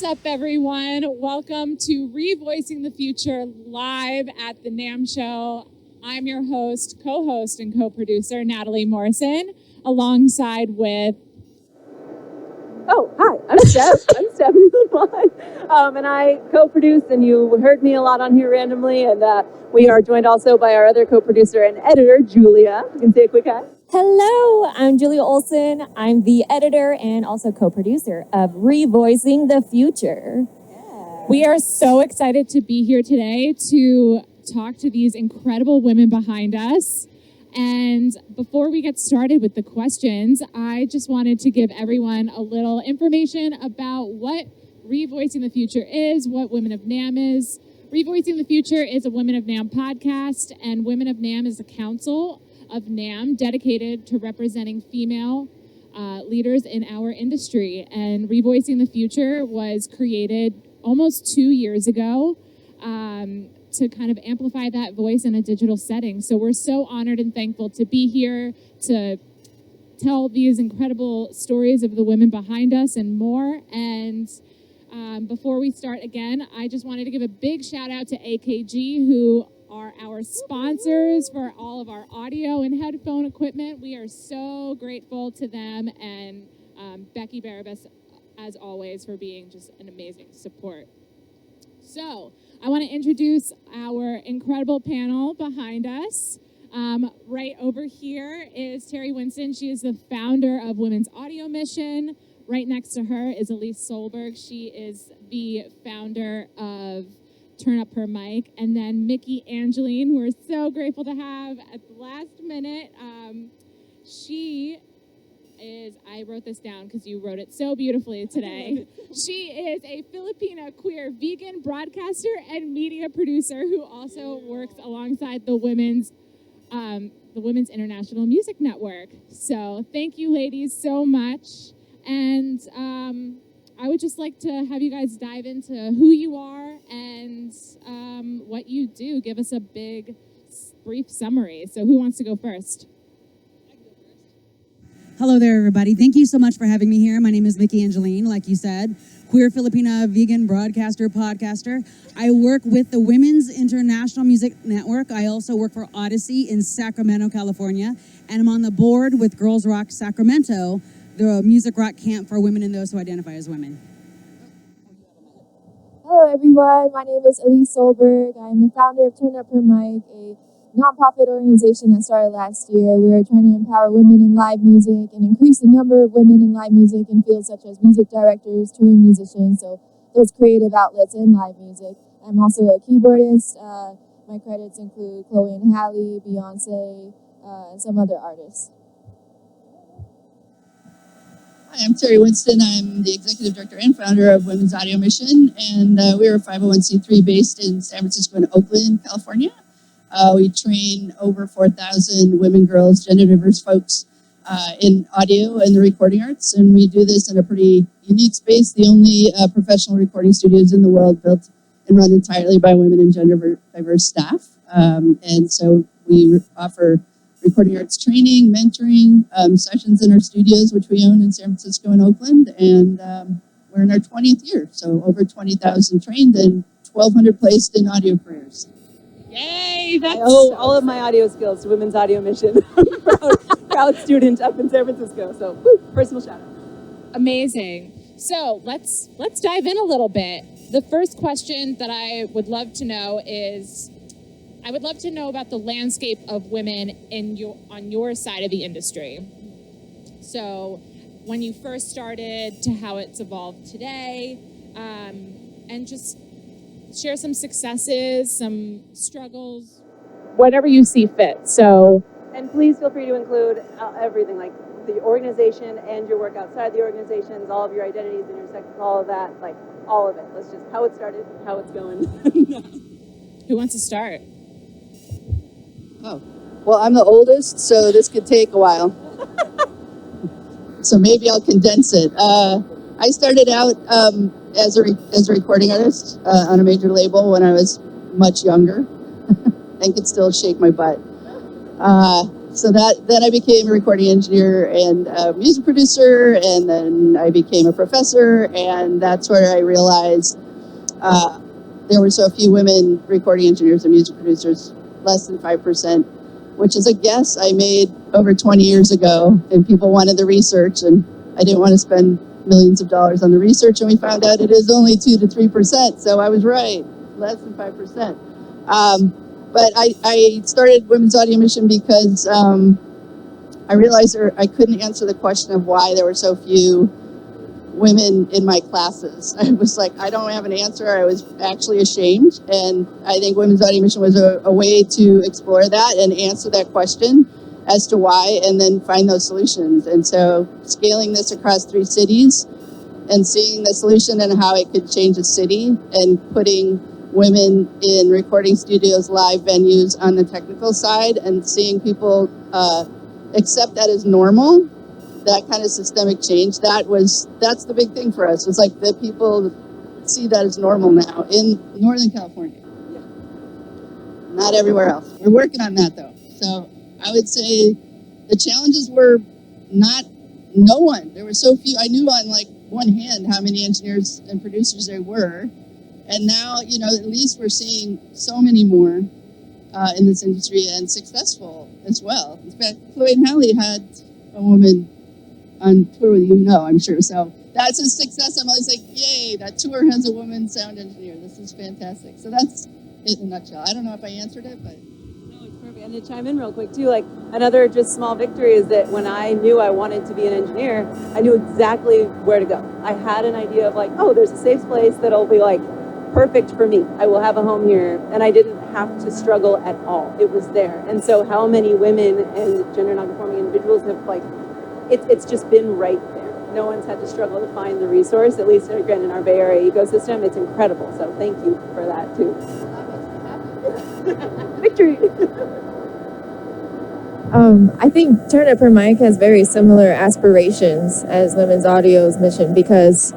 What's up, everyone? Welcome to ReVoicing the Future live at the NAMM Show. I'm your host, co-host, and co-producer, Natalie Morrison, alongside with... Oh, hi, I'm Steph. I'm Stephanie Lamond. And I co-produce, and you heard me a lot on here randomly, and we are joined also by our other co-producer and editor, Julia. You can say a quick hi. Hello, I'm Julia Olsen. I'm the editor and also co-producer of ReVoicing the Future. Yeah. We are so excited to be here today to talk to these incredible women behind us. And before we get started with the questions, I just wanted to give everyone a little information about what ReVoicing the Future is, what Women of NAMM is. ReVoicing the Future is a Women of NAMM podcast, and Women of NAMM is a council of NAMM dedicated to representing female leaders in our industry. And ReVoicing the Future was created almost 2 years ago to kind of amplify that voice in a digital setting. So we're so honored and thankful to be here to tell these incredible stories of the women behind us and more. And before we start again, I just wanted to give a big shout out to AKG, who are our sponsors for all of our audio and headphone equipment. We are so grateful to them, and Becky Barabas, as always, for being just an amazing support. So I want to introduce our incredible panel behind us. Right over here is Terri Winston. She is the founder of Women's Audio Mission. Right next to her is Elise Solberg. She is the founder of Turn Up Her Mic. And then Myki Angeline, who we're so grateful to have at the last minute. She is, I wrote this down because you wrote it so beautifully today. She is a Filipina queer vegan broadcaster and media producer who also works alongside the Women's International Music Network. So thank you, ladies, so much. And I would just like to have you guys dive into who you are and what you do. Give us a big, brief summary. So who wants to go first? Hello there, everybody. Thank you so much for having me here. My name is Myki Angeline, like you said, queer Filipina vegan broadcaster, podcaster. I work with the Women's International Music Network. I also work for Odyssey in Sacramento, California, and I'm on the board with Girls Rock Sacramento, the music rock camp for women and those who identify as women. Hello, everyone. My name is Elise Solberg. I'm the founder of Turn Up Her Mic, a nonprofit organization that started last year. We are trying to empower women in live music and increase the number of women in live music in fields such as music directors, touring musicians, so those creative outlets in live music. I'm also a keyboardist. My credits include Chloe and Halle, Beyonce, and some other artists. Hi, I'm Terri Winston. I'm the executive director and founder of Women's Audio Mission, and we're a 501c3 based in San Francisco and Oakland, California. We train over 4,000 women, girls, gender diverse folks in audio and the recording arts, and we do this in a pretty unique space, the only professional recording studios in the world built and run entirely by women and gender diverse staff. And so we offer recording arts training, mentoring, sessions in our studios, which we own in San Francisco and Oakland, and we're in our 20th year, so over 20,000 trained and 1,200 placed in audio careers. Yay! I owe all of my audio skills to Women's Audio Mission. proud student up in San Francisco, so personal shout out. Amazing. So let's dive in a little bit. The first question that I would love to know is, I would love to know about the landscape of women on your side of the industry. So when you first started to how it's evolved today, and just share some successes, some struggles, whatever you see fit. So, and please feel free to include everything, like the organization and your work outside the organizations, all of your identities and your sections, all of that, like all of it. Let's just how it started, how it's going. Who wants to start? Oh, well, I'm the oldest, so this could take a while. So maybe I'll condense it. I started out as a recording artist on a major label when I was much younger and could still shake my butt. So then I became a recording engineer and a music producer, and then I became a professor, and that's where I realized there were so few women recording engineers and music producers, less than 5%, which is a guess I made over 20 years ago, and people wanted the research, and I didn't want to spend millions of dollars on the research, and we found out it is only 2 to 3%, so I was right, less than 5%. But I started Women's Audio Mission because I realized I couldn't answer the question of why there were so few women in my classes. I was like, I don't have an answer. I was actually ashamed. And I think Women's Audio Mission was a way to explore that and answer that question as to why, and then find those solutions. And so scaling this across 3 cities and seeing the solution and how it could change a city, and putting women in recording studios, live venues on the technical side, and seeing people accept that as normal, that kind of systemic change, that's the big thing for us. It's like that people see that as normal now in Northern California. Not everywhere else. We're working on that though. So I would say the challenges were no one. There were so few. I knew on like one hand how many engineers and producers there were. And now, at least we're seeing so many more in this industry, and successful as well. In fact, Chloe and Halle had a woman on tour with you, I'm sure. So that's a success. I'm always like, yay, that tour has a woman sound engineer. This is fantastic. So that's it in a nutshell. I don't know if I answered it, but... No, it's perfect. And to chime in real quick, too, like another just small victory is that when I knew I wanted to be an engineer, I knew exactly where to go. I had an idea of like, oh, there's a safe place that'll be like, perfect for me. I will have a home here, and I didn't have to struggle at all. It was there. And so how many women and gender nonconforming individuals have like, it's just been right there. No one's had to struggle to find the resource, at least again in our Bay Area ecosystem. It's incredible. So thank you for that too. Victory. I think Turn Up Her Mic has very similar aspirations as Women's Audio's mission, because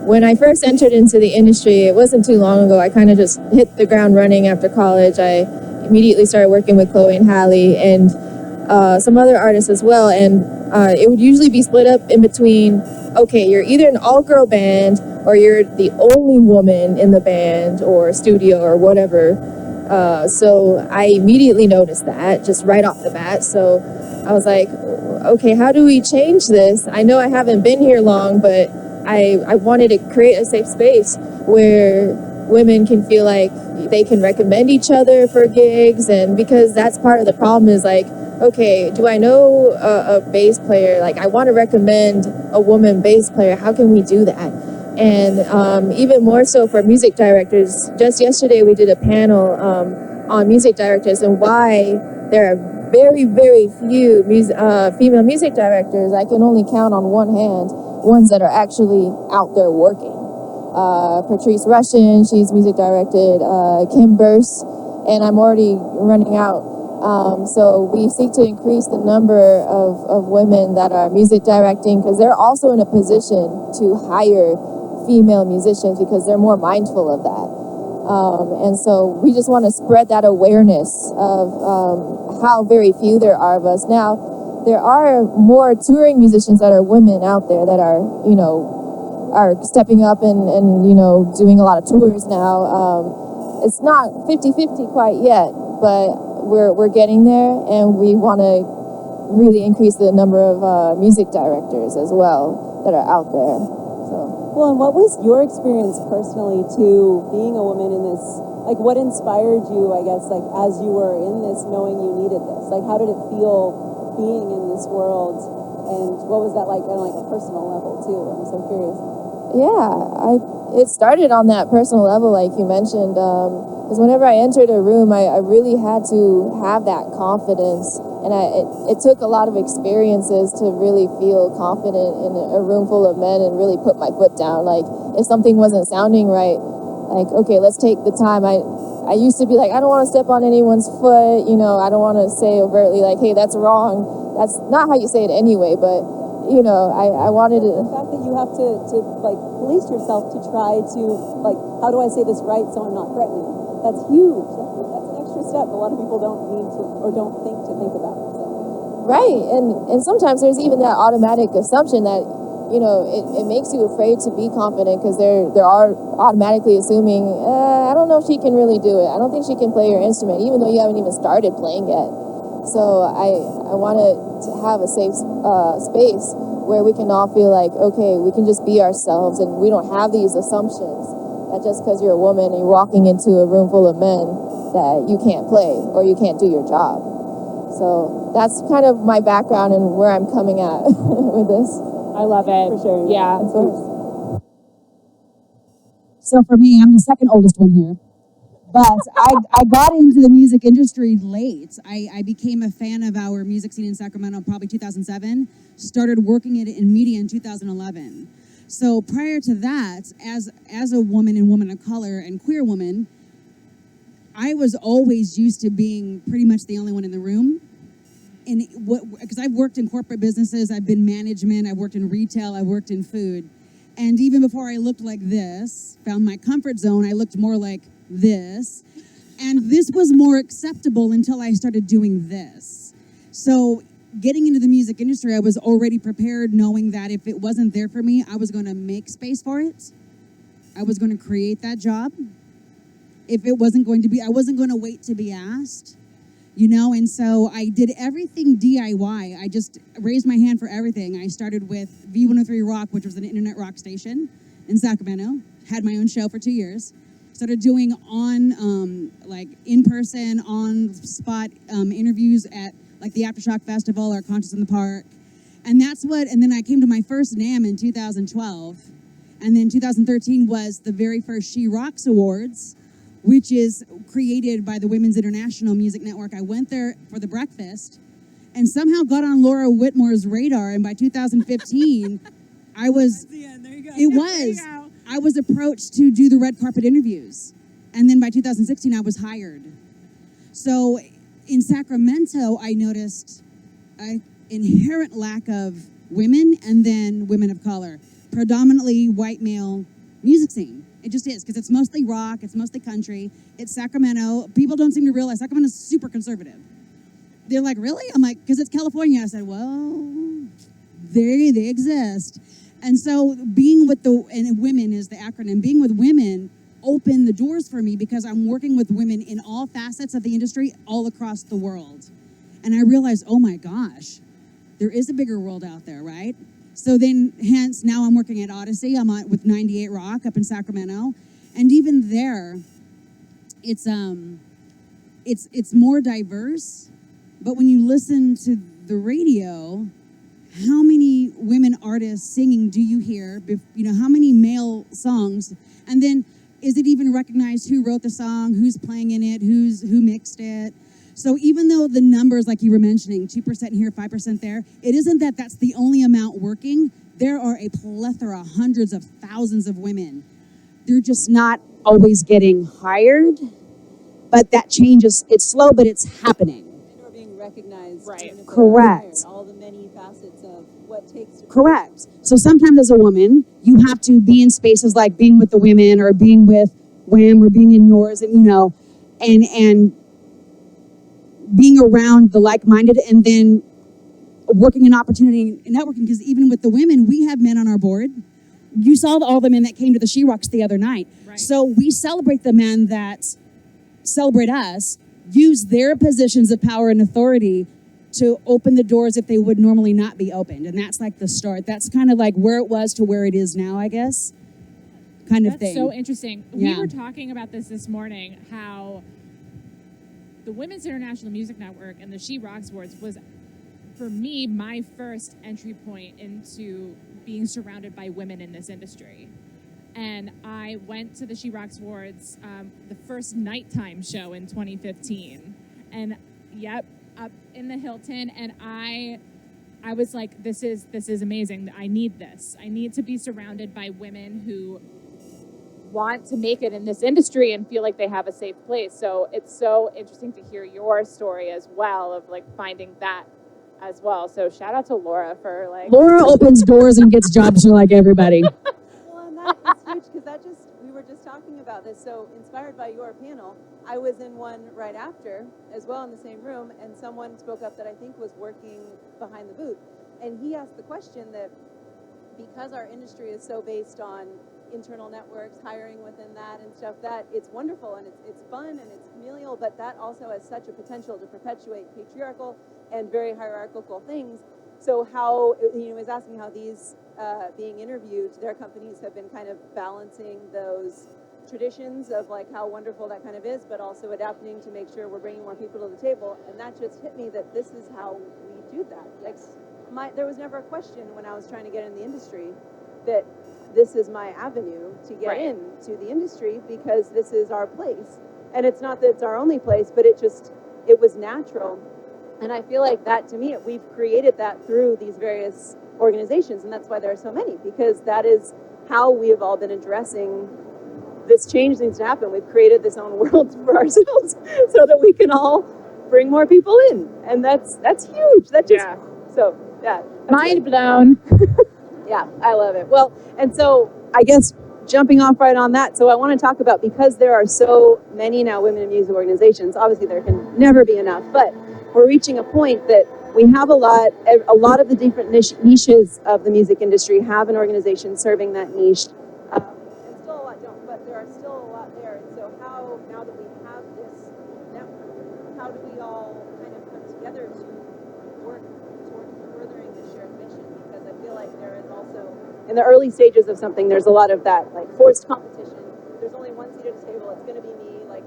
when I first entered into the industry, it wasn't too long ago. I kind of just hit the ground running after college. I immediately started working with Chloe and Halle and some other artists as well. And it would usually be split up in between, okay, you're either an all-girl band or you're the only woman in the band or studio or whatever. So I immediately noticed that just right off the bat. So I was like, okay, how do we change this? I know I haven't been here long, but I wanted to create a safe space where women can feel like they can recommend each other for gigs. And because that's part of the problem is like, okay, do I know a bass player? Like, I want to recommend a woman bass player. How can we do that? And even more so for music directors. Just yesterday we did a panel on music directors and why there are very, very few female music directors. I can only count on one hand ones that are actually out there working. Patrice Rushen, she's music directed, Kim Burse, and I'm already running out. So we seek to increase the number of women that are music directing, because they're also in a position to hire female musicians because they're more mindful of that. And so we just want to spread that awareness of how very few there are of us. Now, there are more touring musicians that are women out there that are, are stepping up and doing a lot of tours now. It's not 50-50 quite yet, but we're getting there, and we want to really increase the number of music directors as well that are out there. So. Well, and what was your experience personally to being a woman in this? Like, what inspired you, I guess, like as you were in this, knowing you needed this? Like, how did it feel being in this world, and what was that like on like a personal level too? I'm so curious. Yeah, it started on that personal level, like you mentioned, because whenever I entered a room, I really had to have that confidence, and it took a lot of experiences to really feel confident in a room full of men and really put my foot down. Like, if something wasn't sounding right, like, okay, let's take the time. I used to be like, I don't want to step on anyone's foot, I don't want to say overtly like, hey, that's wrong. That's not how you say it anyway, but I wanted to. The fact that you have to like police yourself to try to like, how do I say this right so I'm not threatening? That's huge. That's an extra step a lot of people don't need to or don't think to do. think about. So. Right, and sometimes there's even that automatic assumption that, you know, it makes you afraid to be confident because there are automatically assuming, I don't know if she can really do it. I don't think she can play your instrument, even though you haven't even started playing yet. So I wanted to have a safe space where we can all feel like, okay, we can just be ourselves and we don't have these assumptions that just because you're a woman and you're walking into a room full of men that you can't play or you can't do your job. So that's kind of my background and where I'm coming at with this. I love it. For sure. Yeah. Of course. So for me, I'm the second oldest one here. But I got into the music industry late. I became a fan of our music scene in Sacramento probably 2007. Started working in media in 2011. So prior to that, as a woman and woman of color and queer woman, I was always used to being pretty much the only one in the room. And because I've worked in corporate businesses, I've been management, I've worked in retail, I've worked in food. And even before I looked like this, found my comfort zone, I looked more like this. And this was more acceptable until I started doing this. So getting into the music industry, I was already prepared knowing that if it wasn't there for me, I was going to make space for it. I was going to create that job. If it wasn't going to be, I wasn't going to wait to be asked. You know, and so I did everything DIY. I just raised my hand for everything. I started with V103 Rock, which was an internet rock station in Sacramento. Had my own show for 2 years. Started doing like in-person, on-spot interviews at like the Aftershock Festival or Conscious in the Park. And then I came to my first NAMM in 2012. And then 2013 was the very first She Rocks Awards, which is created by the Women's International Music Network. I went there for the breakfast and somehow got on Laura Whitmore's radar. And by 2015, I was approached to do the red carpet interviews. And then by 2016, I was hired. So in Sacramento, I noticed an inherent lack of women and then women of color, predominantly white male music scene. It just is, because it's mostly rock, it's mostly country, it's Sacramento. People don't seem to realize Sacramento's super conservative. They're like, really? I'm like, because it's California. I said, well, they exist. And so being with and WiMN is the acronym, being with women opened the doors for me because I'm working with women in all facets of the industry all across the world. And I realized, oh my gosh, there is a bigger world out there, right? So then, hence, now I'm working at Odyssey. I'm with 98 Rock up in Sacramento. And even there, it's more diverse. But when you listen to the radio, how many women artists singing do you hear? You know, how many male songs? And then, is it even recognized who wrote the song, who's playing in it, who mixed it? So even though the numbers, like you were mentioning, 2% here, 5% there, it isn't that that's the only amount working. There are a plethora, hundreds of thousands of women. They're just not always getting hired, but that changes. It's slow, but it's happening. And are being recognized. Right. Correct. All the many facets of what it takes to Correct. So sometimes as a woman, you have to be in spaces like being with the women or being with WIM or being in yours, and you know, and being around the like-minded, and then working an opportunity in networking, because even with the women, we have men on our board. You saw all the men that came to the She Rocks the other night. Right. So we celebrate the men that celebrate us, use their positions of power and authority to open the doors if they would normally not be opened. And that's like the start. That's kind of like where it was to where it is now, I guess, kind of thing. That's so interesting. Yeah. We were talking about this morning, how the Women's International Music Network and the She Rocks Awards was, for me, my first entry point into being surrounded by women in this industry. And I went to the She Rocks Awards, the first nighttime show in 2015. And yep, up in the Hilton, and I was like, this is amazing. I need this. I need to be surrounded by women who want to make it in this industry and feel like they have a safe place. So it's so interesting to hear your story as well, of like finding that as well. So shout out to Laura for like... Laura opens doors and gets jobs for like everybody. Well, and that is huge, because we were just talking about this. So inspired by your panel, I was in one right after as well in the same room, and someone spoke up that I think was working behind the booth. And he asked the question that because our industry is so based on internal networks, hiring within that and stuff, that it's wonderful and it's fun and it's familial, but that also has such a potential to perpetuate patriarchal and very hierarchical things. So how, he was asking how these being interviewed, their companies have been kind of balancing those traditions of like how wonderful that kind of is, but also adapting to make sure we're bringing more people to the table. And that just hit me that this is how we do that. Like there was never a question when I was trying to get in the industry that this is my avenue to get into the industry because this is our place. And it's not that it's our only place, but it was natural. And I feel like that, to me, we've created that through these various organizations, and that's why there are so many, because that is how we have all been addressing this change needs to happen. We've created this own world for ourselves so that we can all bring more people in, and that's huge. Mind blown. Yeah, I love it. Well, and so I guess jumping off right on that, so I want to talk about, because there are so many now women in music organizations, obviously there can never be enough, but we're reaching a point that we have a lot of the different niches of the music industry have an organization serving that niche. And still a lot don't, but there are still a lot there. And so how, now that we have this network, how do we all kind of come together to work towards furthering this shared mission? Because I feel like there is also, in the early stages of something, there's a lot of that, like forced competition. There's only one seat at the table, it's going to be me. Like,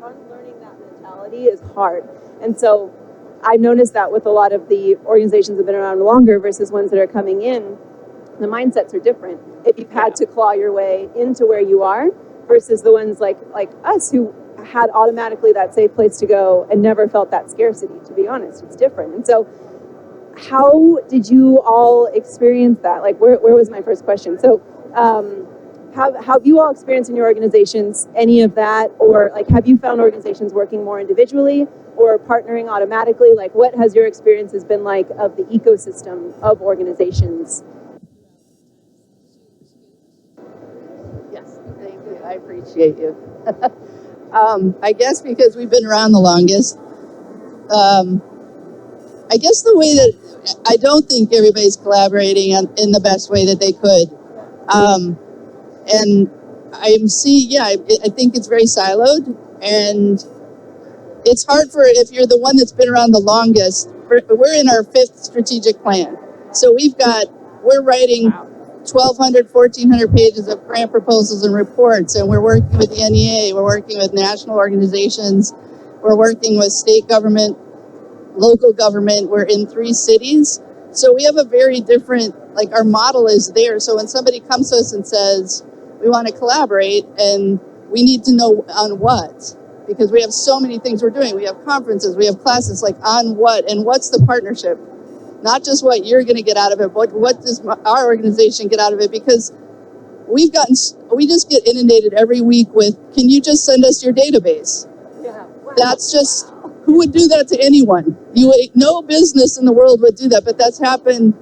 unlearning that mentality is hard. And so I've noticed that with a lot of the organizations that have been around longer versus ones that are coming in, the mindsets are different. If you've had to claw your way into where you are versus the ones like us who had automatically that safe place to go and never felt that scarcity, to be honest, it's different. And so how did you all experience that? Like, where was my first question? So have you all experienced in your organizations any of that? Or like, have you found organizations working more individually or partnering automatically? Like, what has your experiences been like of the ecosystem of organizations? Yes, thank you. I appreciate you. I guess because we've been around the longest, I guess the way that I don't think everybody's collaborating in the best way that they could. And I think it's very siloed, and it's hard if you're the one that's been around the longest. We're in our 5th strategic plan. So we're writing 1,200, 1,400 pages of grant proposals and reports, and we're working with the NEA, we're working with national organizations, we're working with state government, local government, we're in 3 cities. So we have a very different, like, our model is there. So when somebody comes to us and says, we want to collaborate, and we need to know on what, because we have so many things we're doing. We have conferences, we have classes, like, on what, and what's the partnership? Not just what you're going to get out of it, but what does our organization get out of it? Because we just get inundated every week with, can you just send us your database? Yeah. Wow. That's just, who would do that to anyone? No business in the world would do that, but that's happened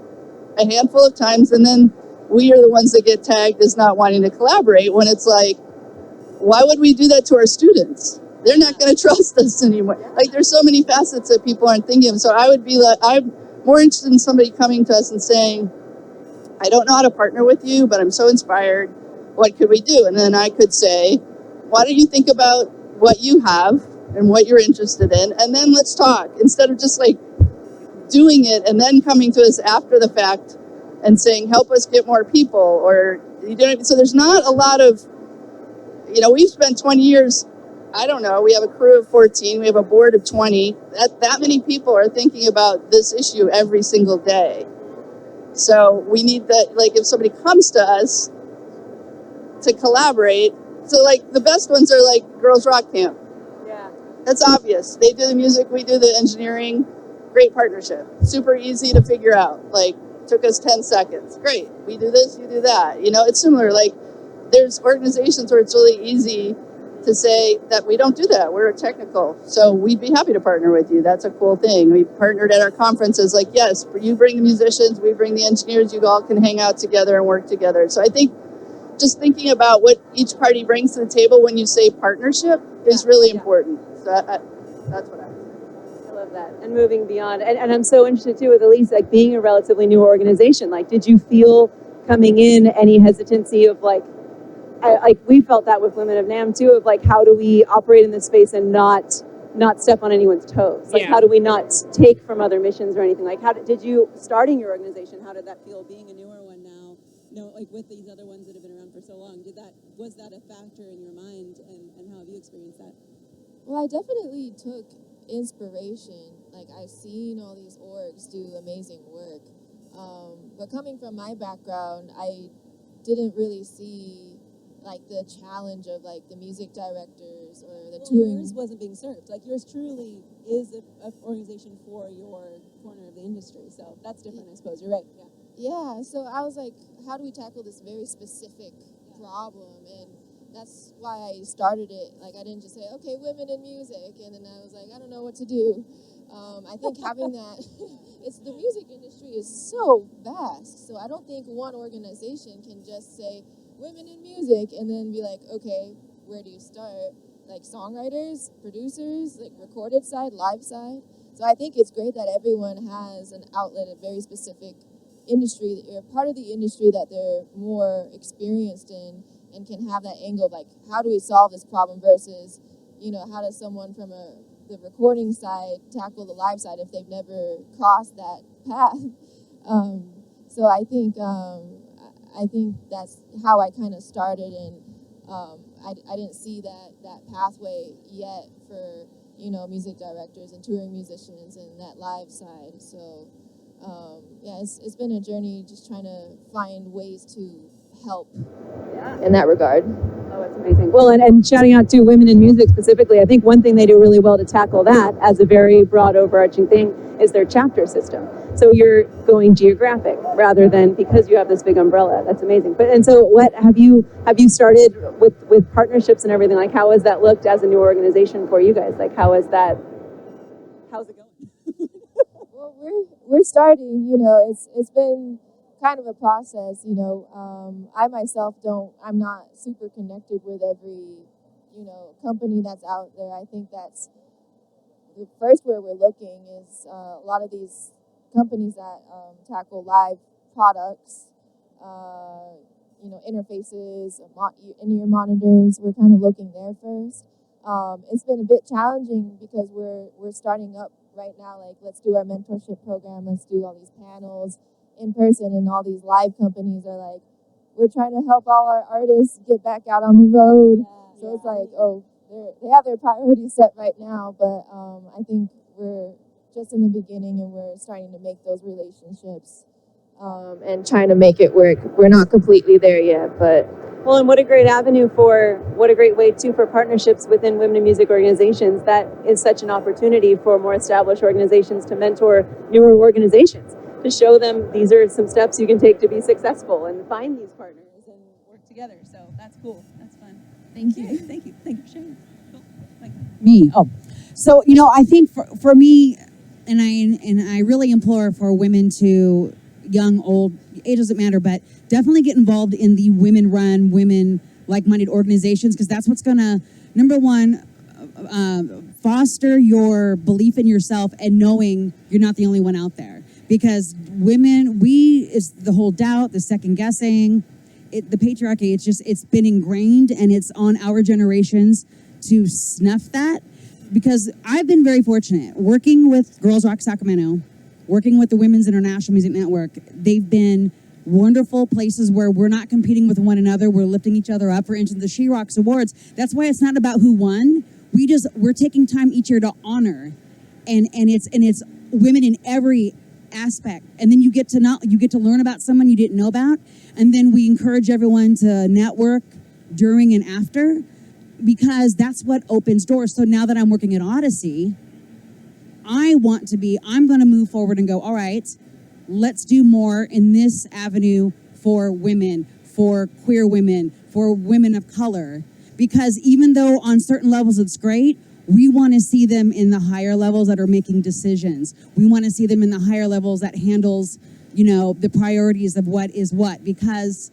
a handful of times, and then we are the ones that get tagged as not wanting to collaborate, when it's like, why would we do that to our students? They're not going to trust us anymore. Like, there's so many facets that people aren't thinking of. So I would be like, I'm more interested in somebody coming to us and saying, I don't know how to partner with you, but I'm so inspired. What could we do? And then I could say, why don't you think about what you have and what you're interested in, and then let's talk, instead of just like doing it and then coming to us after the fact and saying, help us get more people, or you don't. So there's not a lot of, we've spent 20 years, I don't know, we have a crew of 14, we have a board of 20, that many people are thinking about this issue every single day. So we need that, like, if somebody comes to us to collaborate, so like the best ones are like Girls Rock Camp. Yeah. That's obvious. They do the music, we do the engineering. Great partnership. Super easy to figure out. Like, took us 10 seconds. Great. We do this, you do that. It's similar. Like, there's organizations where it's really easy to say that we don't do that. We're technical. So we'd be happy to partner with you. That's a cool thing. We partnered at our conferences. Like, yes, you bring the musicians, we bring the engineers. You all can hang out together and work together. So I think just thinking about what each party brings to the table when you say partnership is really important. So that's what I would say. I love that. And moving beyond, and I'm so interested too with Elise, like being a relatively new organization, like did you feel coming in any hesitancy of like we felt that with Women of NAMM too, of like how do we operate in this space and not step on anyone's toes? Like how do we not take from other missions or anything? Like did you, starting your organization, how did that feel being a newer one now? No, like with these other ones that have been around for so long, was that a factor in your mind, and how have you experienced that? Well, I definitely took inspiration. Like, I've seen all these orgs do amazing work. But coming from my background, I didn't really see like the challenge of like the music directors or the touring. Yours wasn't being served. Like yours truly is an organization for your corner of the industry. So that's different, I suppose. You're right. Yeah, so I was like, how do we tackle this very specific problem? And that's why I started it. Like, I didn't just say, okay, women in music, and then I was like, I don't know what to do. I think having that, the music industry is so vast, so I don't think one organization can just say, women in music, and then be like, okay, where do you start? Like songwriters, producers, like recorded side, live side. So I think it's great that everyone has an outlet, a very specific industry, or part of the industry that they're more experienced in, and can have that angle of like, how do we solve this problem versus, how does someone from the recording side tackle the live side if they've never crossed that path? So I think that's how I kind of started, and I didn't see that pathway yet for music directors and touring musicians and that live side. So it's been a journey just trying to find ways to help in that regard. Oh, that's amazing. Well, and shouting out to women in music specifically, I think one thing they do really well to tackle that as a very broad overarching thing is their chapter system. So you're going geographic rather than because you have this big umbrella. That's amazing. And so what have you started with partnerships and everything? Like how has that looked as a new organization for you guys? Like how's it going? Well, we're starting, it's been kind of a process, I myself I'm not super connected with every, company that's out there. I think that's the first where we're looking is a lot of these companies that tackle live products, interfaces, in-ear monitors. We're kind of looking there first. It's been a bit challenging because we're starting up right now. Like, let's do our mentorship program. Let's do all these panels in person, and all these live companies are like, we're trying to help all our artists get back out on the road. So it's like, they have their priorities set right now, but I think we're just in the beginning, and we're starting to make those relationships and trying to make it work. We're not completely there yet, but... Well, and what a great way too for partnerships within women in music organizations. That is such an opportunity for more established organizations to mentor newer organizations, to show them these are some steps you can take to be successful and find these partners and work together. So that's cool. That's fun. Thank you. Thank you for sharing. Cool. Me. Oh, so, I think for me, and I really implore for women to, young, old, age doesn't matter, but definitely get involved in the women-run, women like-minded organizations, because that's what's going to, number one, foster your belief in yourself and knowing you're not the only one out there. Because women, is the whole doubt, the second guessing, the patriarchy, it's been ingrained, and it's on our generations to snuff that. Because I've been very fortunate working with Girls Rock Sacramento, working with the Women's International Music Network. They've been wonderful places where we're not competing with one another. We're lifting each other up. For instance, the She Rocks Awards, that's why it's not about who won. We're taking time each year to honor, and it's women in every aspect. And then you get to learn about someone you didn't know about, and then we encourage everyone to network during and after, because that's what opens doors. So now that I'm working at Odyssey, I'm going to move forward and go, all right, let's do more in this avenue for women, for queer women, for women of color. Because even though on certain levels it's great, we want to see them in the higher levels that are making decisions. We want to see them in the higher levels that handles, the priorities of what is what. Because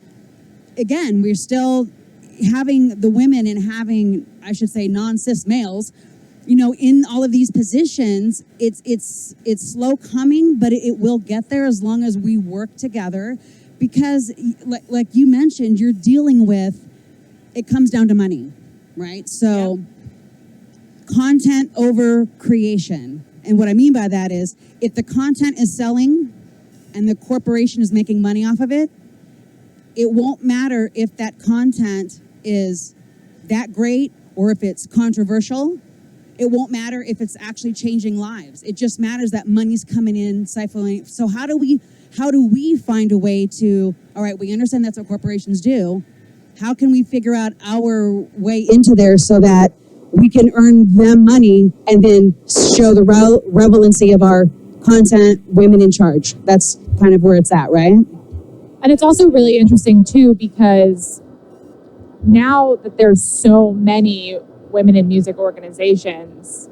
again, we're still having the women and having, I should say, non-cis males, you know, in all of these positions. It's slow coming, but it will get there as long as we work together. Because like you mentioned, you're dealing with, it comes down to money, right? So content over creation. And what I mean by that is, if the content is selling and the corporation is making money off of it, it won't matter if that content is that great or if it's controversial. It won't matter if it's actually changing lives. It just matters that money's coming in, siphoning. So how do we find a way to, all right, we understand that's what corporations do. How can we figure out our way into there so that we can earn them money and then show the relevancy of our content, women in charge? That's kind of where it's at, right? And it's also really interesting too, because now that there's so many women in music organizations,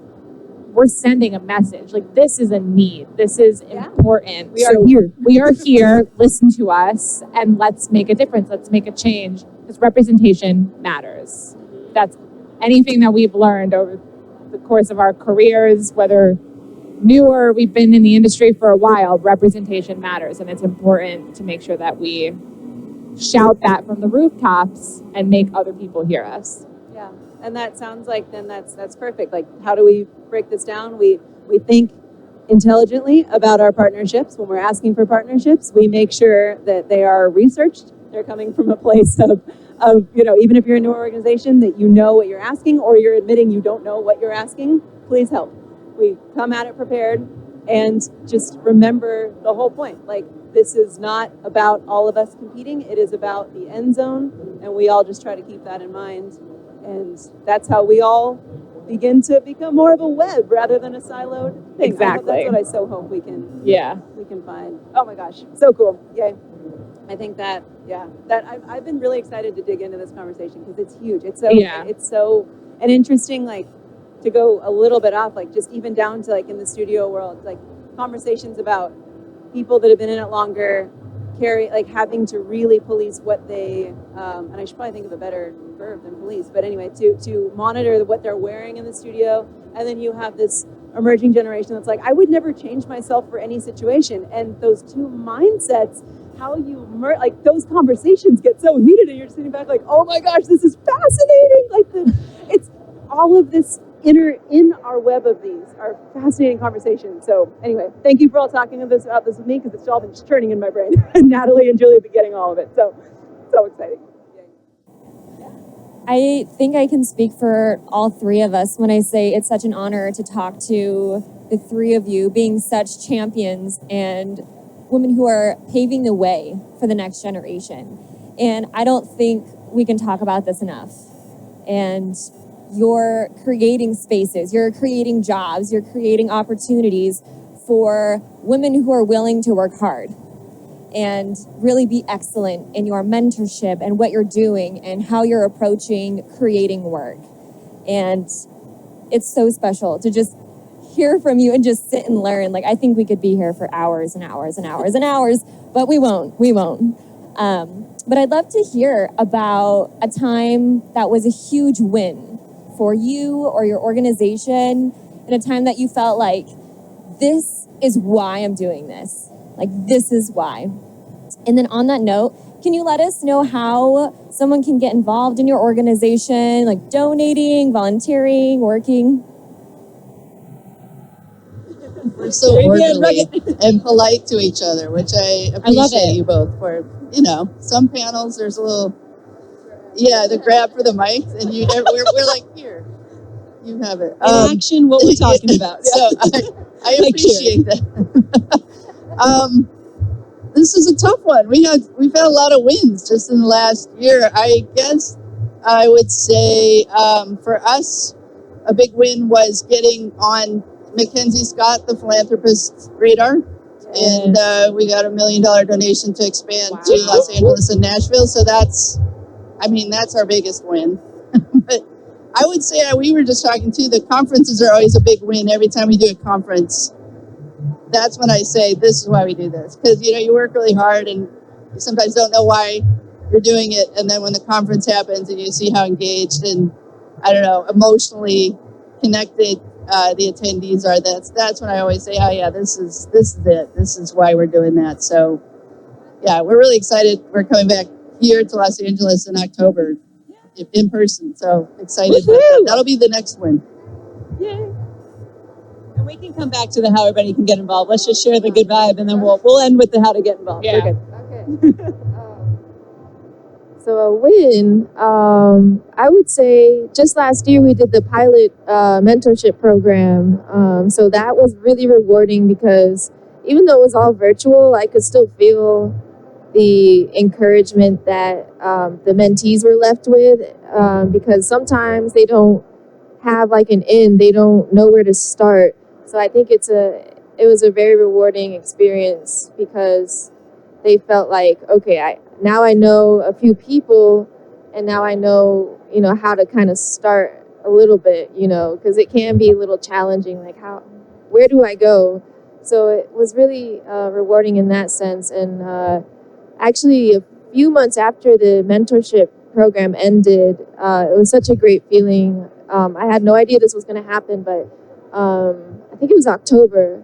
we're sending a message. Like, this is a need. This is important. We are here. We are here. Listen to us and let's make a difference. Let's make a change, because representation matters. That's anything that we've learned over the course of our careers, whether new or we've been in the industry for a while. Representation matters, and it's important to make sure that we shout that from the rooftops and make other people hear us. Yeah, and that sounds like then that's perfect. Like, how do we break this down? We think intelligently about our partnerships. When we're asking for partnerships, we make sure that they are researched. They're coming from a place of you know, even if you're a new organization, that you know what you're asking, or you're admitting you don't know what you're asking, please help. We come at it prepared, and just remember the whole point. Like, this is not about all of us competing. It is about the end zone, and we all just try to keep that in mind. And that's how we all begin to become more of a web rather than a siloed thing. Exactly. That's what I so hope we can find. Oh my gosh, so cool. Yay. I think that I've been really excited to dig into this conversation, because it's huge. It's so an interesting, like, to go a little bit off, like, just even down to, like, in the studio world, like, conversations about people that have been in it longer, having to really police what they, and I should probably think of a better verb than police, but anyway, to monitor what they're wearing in the studio. And then you have this emerging generation that's like, I would never change myself for any situation. And those two mindsets, how you like, those conversations get so heated, and you're sitting back like, oh my gosh, this is fascinating. Like, it's all of this in our web of these are fascinating conversations. So anyway, thank you for all talking about this with me, because it's all been just churning in my brain. And Natalie and Julia be getting all of it. So exciting. I think I can speak for all three of us when I say it's such an honor to talk to the three of you, being such champions and women who are paving the way for the next generation. And I don't think we can talk about this enough. And you're creating spaces, you're creating jobs, you're creating opportunities for women who are willing to work hard and really be excellent in your mentorship and what you're doing and how you're approaching creating work. And it's so special to just hear from you and just sit and learn. Like, I think we could be here for hours and hours and hours and hours, but we won't. But I'd love to hear about a time that was a huge win for you or your organization, in a time that you felt like, this is why I'm doing this. Like, this is why. And then on that note, can you let us know how someone can get involved in your organization, like donating, volunteering, working? We're so orderly and polite to each other, which I appreciate you both for. You know, some panels there's a little, the grab for the mic, and we're like, here, you have it. In action, what we're talking about. So I appreciate that. This is a tough one. We've had a lot of wins just in the last year. I guess I would say for us, a big win was getting on Mackenzie Scott, the philanthropist, radar. And we got $1 million donation to expand to Los Angeles and Nashville. So that's our biggest win. But I would say, we were just talking too, the conferences are always a big win. Every time we do a conference, that's when I say, this is why we do this. Because, you work really hard and you sometimes don't know why you're doing it, and then when the conference happens and you see how engaged and, I don't know, emotionally connected the attendees are, that's when I always say, oh yeah, this is it. This is why we're doing that. So yeah, we're really excited. We're coming back here to Los Angeles in October in person. So excited. That'll be the next one. Yay. And we can come back to the how everybody can get involved. Let's just share the good vibe, and then we'll end with the how to get involved. Yeah. We're good. Okay. So a win, I would say just last year we did the pilot mentorship program. So that was really rewarding because even though it was all virtual, I could still feel the encouragement that the mentees were left with, because sometimes they don't have like an end, they don't know where to start. So I think it was a very rewarding experience because they felt like, okay, now I know a few people, and now I know, how to kind of start a little bit, because it can be a little challenging, like where do I go? So it was really rewarding in that sense. And actually, a few months after the mentorship program ended, it was such a great feeling. I had no idea this was going to happen, but I think it was October.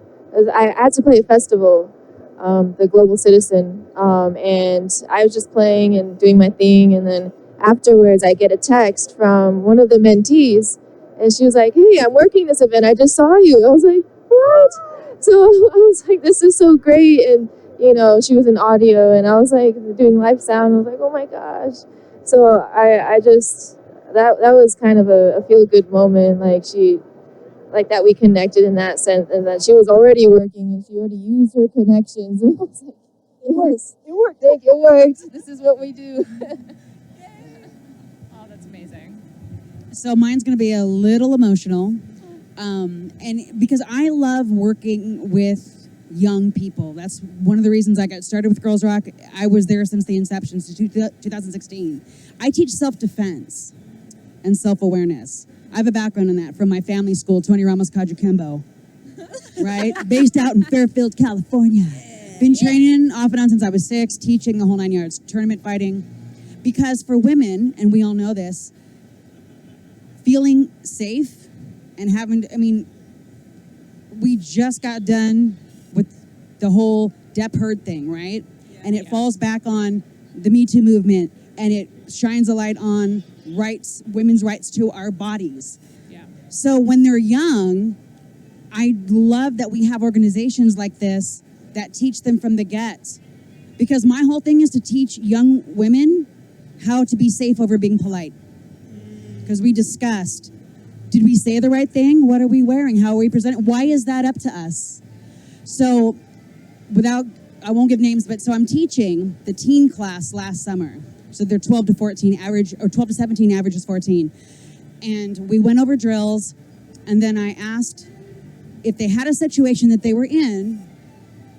I had to play a festival, the Global Citizen, and I was just playing and doing my thing, and then afterwards I get a text from one of the mentees, and she was like, hey, I'm working this event, I just saw you. I was like, what? So I was like, this is so great. And she was in audio, and I was like doing live sound. I was like, oh my gosh. So I just, that was kind of a feel-good moment, like that we connected in that sense, and that she was already working and she already used her connections. And I was like, it worked. It worked. This is what we do. Oh, that's amazing. So mine's going to be a little emotional, and because I love working with young people. That's one of the reasons I got started with Girls Rock. I was there since the inception, since 2016. I teach self-defense and self-awareness. I have a background in that from my family school, Tony Ramos Kajukenbo, right? Based out in Fairfield, California. Been training off and on since I was 6, teaching the whole 9 yards, tournament fighting. Because for women, and we all know this, feeling safe and we just got done with the whole Depp Heard thing, right? Yeah, and it falls back on the Me Too movement, and it shines a light on rights, women's rights to our bodies. Yeah. So when they're young, I love that we have organizations like this that teach them from the get. Because my whole thing is to teach young women how to be safe over being polite. Because we discussed, did we say the right thing? What are we wearing? How are we presenting? Why is that up to us? So I won't give names, but so I'm teaching the teen class last summer. So they're 12 to 14 average, or 12 to 17, average is 14. And we went over drills, and then I asked if they had a situation that they were in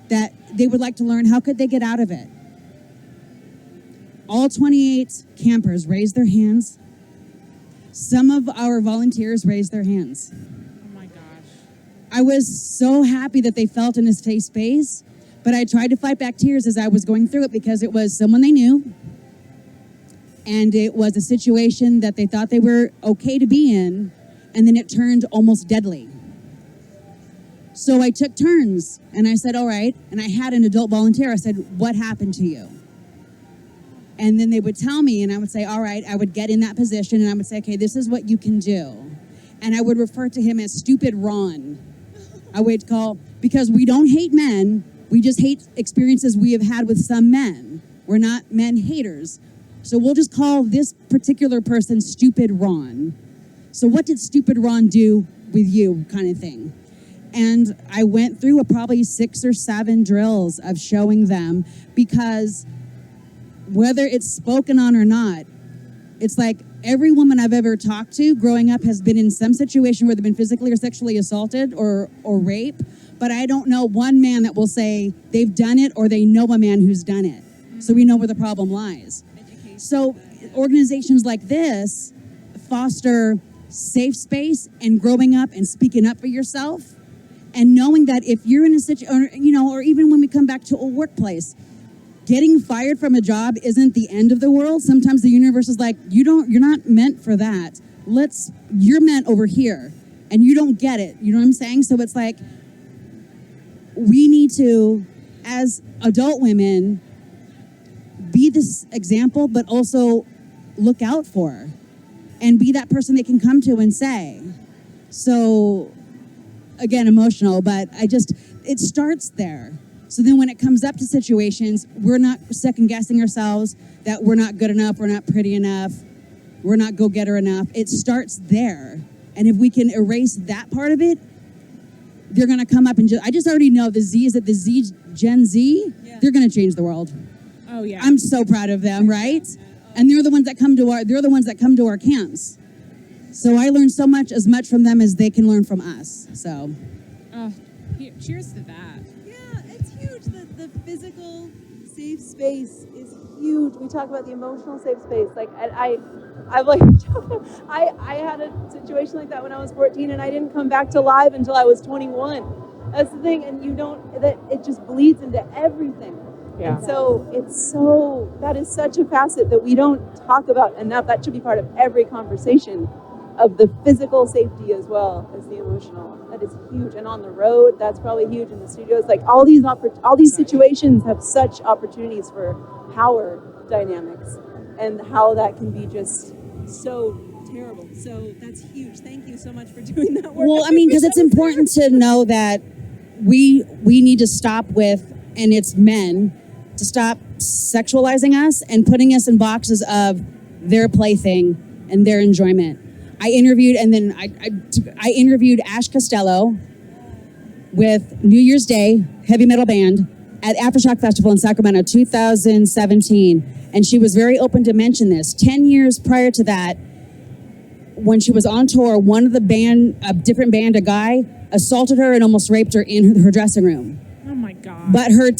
that they would like to learn, how could they get out of it? All 28 campers raised their hands. Some of our volunteers raised their hands. Oh my gosh. I was so happy that they felt in a safe space, but I tried to fight back tears as I was going through it because it was someone they knew, and it was a situation that they thought they were okay to be in, and then it turned almost deadly. So I took turns, and I said, all right, and I had an adult volunteer. I said, what happened to you? And then they would tell me, and I would say, all right, I would get in that position, and I would say, okay, this is what you can do. And I would refer to him as Stupid Ron. I would call, because we don't hate men, we just hate experiences we have had with some men. We're not men haters. So we'll just call this particular person Stupid Ron. So what did Stupid Ron do with you, kind of thing? And I went through probably 6 or 7 drills of showing them, because whether it's spoken on or not, it's like every woman I've ever talked to growing up has been in some situation where they've been physically or sexually assaulted or raped, but I don't know one man that will say they've done it or they know a man who's done it. So we know where the problem lies. So organizations like this foster safe space and growing up and speaking up for yourself, and knowing that if you're in a situation, or even when we come back to a workplace, getting fired from a job isn't the end of the world. Sometimes the universe is like, you're not meant for that. You're meant over here, and you don't get it. You know what I'm saying? So it's like, we need to, as adult women, be this example, but also look out for her and be that person they can come to and say. So, again, emotional, but it starts there. So then when it comes up to situations, we're not second guessing ourselves that we're not good enough, we're not pretty enough, we're not go-getter enough. It starts there. And if we can erase that part of it, they're going to come up and I just already know Gen Z? Yeah. They're going to change the world. Oh yeah. I'm so proud of them, right? And they're the ones that come to our camps. So I learn as much from them as they can learn from us. So, cheers to that. Yeah, it's huge. The physical safe space is huge. We talk about the emotional safe space. Like I had a situation like that when I was 14, and I didn't come back to live until I was 21. That's the thing, and it just bleeds into everything. Yeah. And so that is such a facet that we don't talk about enough. That should be part of every conversation, of the physical safety as well as the emotional. That is huge. And on the road, that's probably huge. In the studios, like all these situations have such opportunities for power dynamics, and how that can be just so terrible. So that's huge. Thank you so much for doing that work. Well, I mean, because it's important to know that we need to stop with, and it's men, to stop sexualizing us and putting us in boxes of their plaything and their enjoyment. I interviewed Ash Costello with New Year's Day heavy metal band at Aftershock Festival in Sacramento, 2017. And she was very open to mention this. 10 years prior to that, when she was on tour, one of a different band, a guy, assaulted her and almost raped her in her dressing room. Oh my God. But her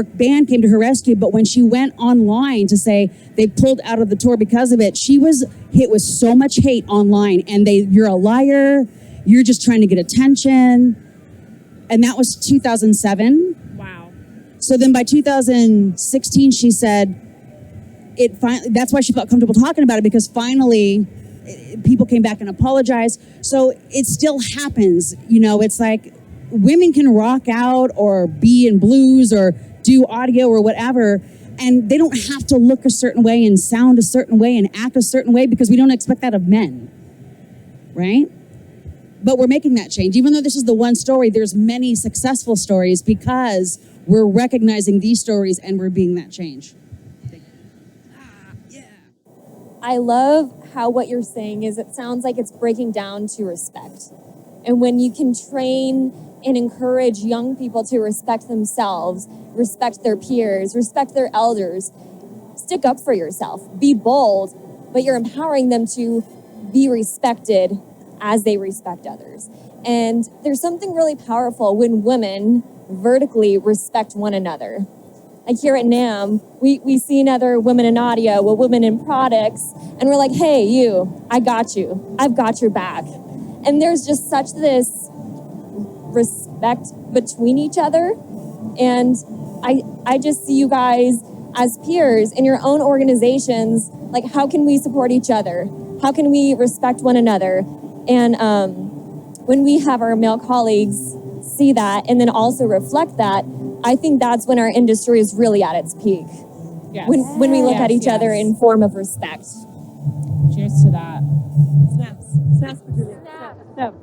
band came to her rescue. But when she went online to say they pulled out of the tour because of it, she was hit with so much hate online. And you're a liar. You're just trying to get attention. And that was 2007. Wow. So then by 2016, she said that's why she felt comfortable talking about it, because finally people came back and apologized. So it still happens. It's like, women can rock out or be in blues or do audio or whatever, and they don't have to look a certain way and sound a certain way and act a certain way, because we don't expect that of men, right? But we're making that change. Even though this is the one story, there's many successful stories, because we're recognizing these stories and we're being that change. Yeah. I love how what you're saying is, it sounds like it's breaking down to respect. And when you can train and encourage young people to respect themselves, respect their peers, respect their elders, stick up for yourself, be bold, but you're empowering them to be respected as they respect others. And there's something really powerful when women vertically respect one another. Like here at NAMM, we see other women in audio, women in products, and we're like, hey, you, I got you. I've got your back. And there's just such this respect between each other. And I just see you guys as peers in your own organizations. Like, how can we support each other? How can we respect one another? And when we have our male colleagues see that and then also reflect that, I think that's when our industry is really at its peak. Yes. When we look at each other in form of respect. Cheers to that. Snaps for Julia. Snap.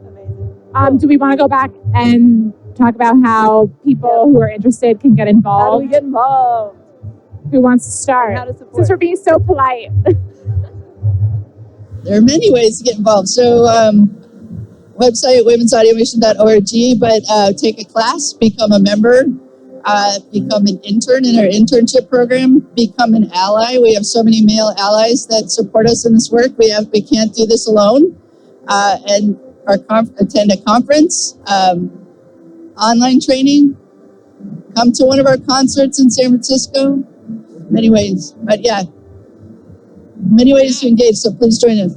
Amazing. Do we want to go back and talk about how people who are interested can get involved? How do we get involved? Who wants to start? How to support. Since we're being so polite. There are many ways to get involved. So website, womensaudiomission.org, but take a class, become a member, become an intern in our internship program, become an ally. We have so many male allies that support us in this work. We can't do this alone. And attend a conference, online training, come to one of our concerts in San Francisco. Many ways, but yeah, many ways to engage, so please join us.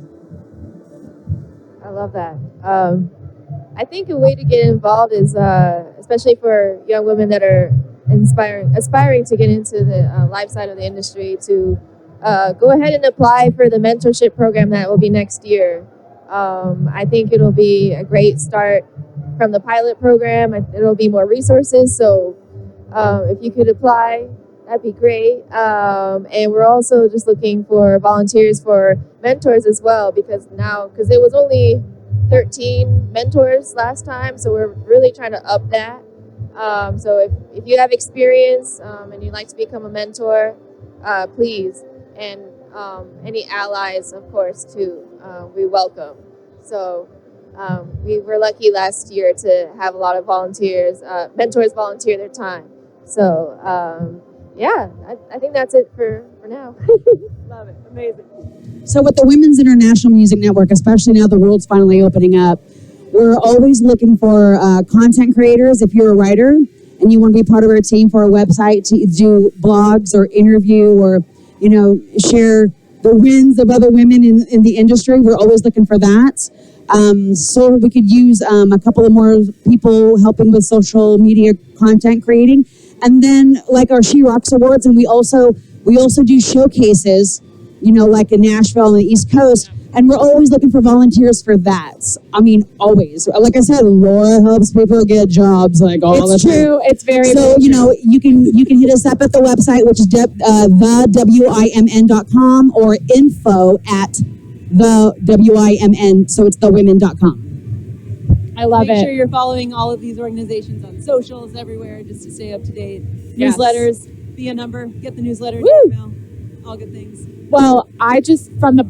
I love that. I think a way to get involved is, especially for young women that are aspiring to get into the live side of the industry to go ahead and apply for the mentorship program that will be next year. I think it'll be a great start from the pilot program. It'll be more resources, so if you could apply, that'd be great. And we're also just looking for volunteers for mentors as well, because it was only 13 mentors last time, so we're really trying to up that. So if you have experience and you'd like to become a mentor, please. And any allies, of course, too, we welcome. So we were lucky last year to have a lot of mentors volunteer their time. So I think that's it for now. Love it. Amazing. So with the Women's International Music Network, especially now the world's finally opening up, we're always looking for content creators. If you're a writer and you want to be part of our team for our website to do blogs or interview or, share the wins of other women in the industry, we're always looking for that. So we could use a couple of more people helping with social media content creating. And then like our She Rocks Awards, and we also do showcases, like in Nashville and the East Coast. And we're always looking for volunteers for that. I mean, always. Like I said, Laura helps people get jobs like all the time. It's true. It's very So, you can hit us up at the website, which is thewimn.com or info@thewimn. So it's thewimn.com. I love Make it. sure you're following all of these organizations on socials everywhere just to stay up to date. Yes. Newsletters, be a number, get the newsletter, Woo! email, all good things. Well, I just, from the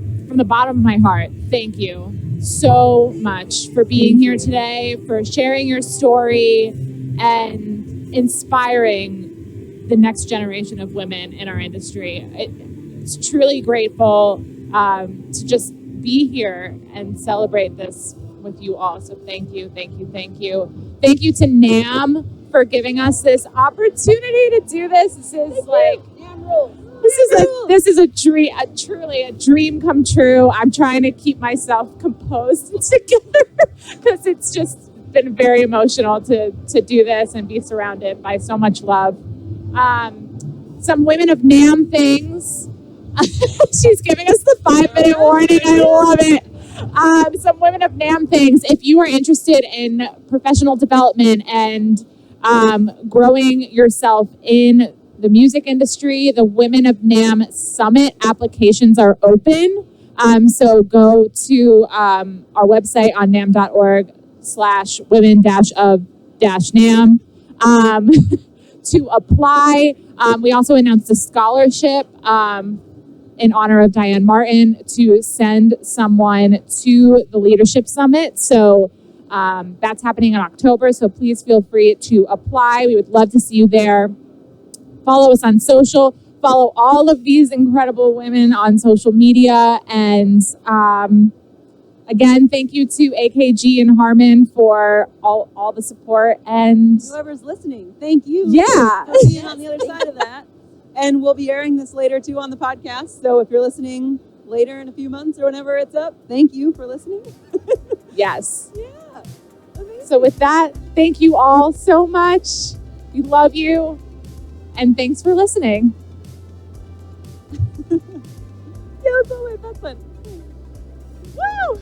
bottom of my heart, thank you so much for being here today, for sharing your story and inspiring the next generation of women in our industry. It's truly grateful to just be here and celebrate this with you all. So thank you, thank you, thank you. Thank you to NAMM for giving us this opportunity to do this. This is This is a dream, truly a dream come true. I'm trying to keep myself composed together because it's just been very emotional to do this and be surrounded by so much love. Some Women of NAMM things. She's giving us the 5-minute warning. I love it. Some Women of NAMM things. If you are interested in professional development and growing yourself in the music industry, the Women of NAMM Summit applications are open. So go to our website on namm.org/women-of-NAMM to apply. We also announced a scholarship in honor of Diane Martin to send someone to the Leadership Summit. So that's happening in October. So please feel free to apply. We would love to see you there. Follow us on social. Follow all of these incredible women on social media. And again, thank you to AKG and Harmon for all the support. And Whoever's listening, thank you. Yeah. For being on the other side of that. And we'll be airing this later too on the podcast. So if you're listening later in a few months or whenever it's up, thank you for listening. yes. Yeah. Amazing. So with that, thank you all so much. We love you. And thanks for listening. Yeah, that's all my best one. Woo!